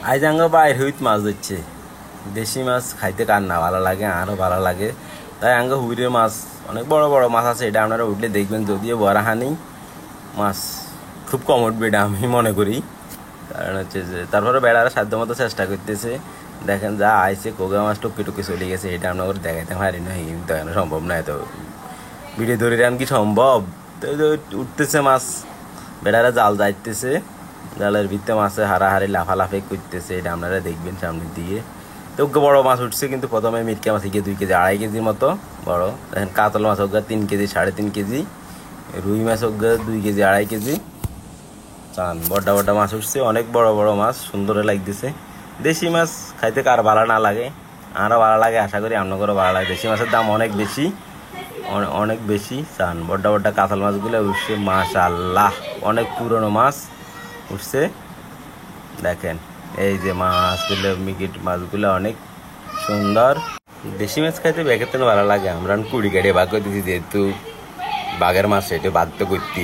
আজ আঙ্গ বাইর হইত মাছ ধরছে। দেশি মাছ খাইতে কার না ভালো লাগে, আরও ভালো লাগে। তাই আঙ্গ হুইরের মাছ অনেক বড় বড় মাছ আছে, এটা আপনারা উঠলে দেখবেন। যদিও বড় হানি মাছ খুব কম উঠবে, এটা আমি মনে করি। কারণ হচ্ছে যে তারপরে বেড়ারা সাধ্য মতো চেষ্টা করতেছে। দেখেন যা আইসে কোগা মাছ টুকি টুকি চলে গেছে, এটা আপনার দেখাইতে পারি না, কিন্তু দেখানো সম্ভব না। এত ভিডিও ধরে রান কি সম্ভব? তো উঠতেছে মাছ, বেড়ারা জাল যাইতেছে, জালের ভিতরে মাছে হারাহারি লাফালাফি করতেছে, এটা আপনারা দেখবেন সামনের দিকে। তো বড় মাছ উঠছে, কিন্তু প্রথমে মিটকা মাছ গিয়ে 2 কেজি 2.5 কেজির মতো বড়। দেখেন কাতল মাছ হোক 3 কেজি 3.5 কেজি, রুই মাছ হোক 2 কেজি 2.5 কেজি। চান বড় বড় মাছ উঠছে, অনেক বড় বড় মাছ, সুন্দর লাগতেছে। দেশি মাছ খাইতে কার ভালো না লাগে, আরও ভালো লাগে, আশা করি আপনাদেরও ভালো লাগে। দেশি মাছের দাম অনেক বেশি, অনেক বেশি। চান বড় বড় কাতল মাছগুলো উঠছে, মাশাআল্লাহ অনেক পুরনো মাছ উঠছে। দেখেন এই যে মাছগুলো, মিকিট মাছগুলো অনেক সুন্দর। দেশি মাছ খাইতে ব্যাগের ভালো লাগে। আমরা কুড়ি কাটিয়ে ভাগ করে দিচ্ছি, যেহেতু বাঘের মাছ সেটা বাধ্য করতে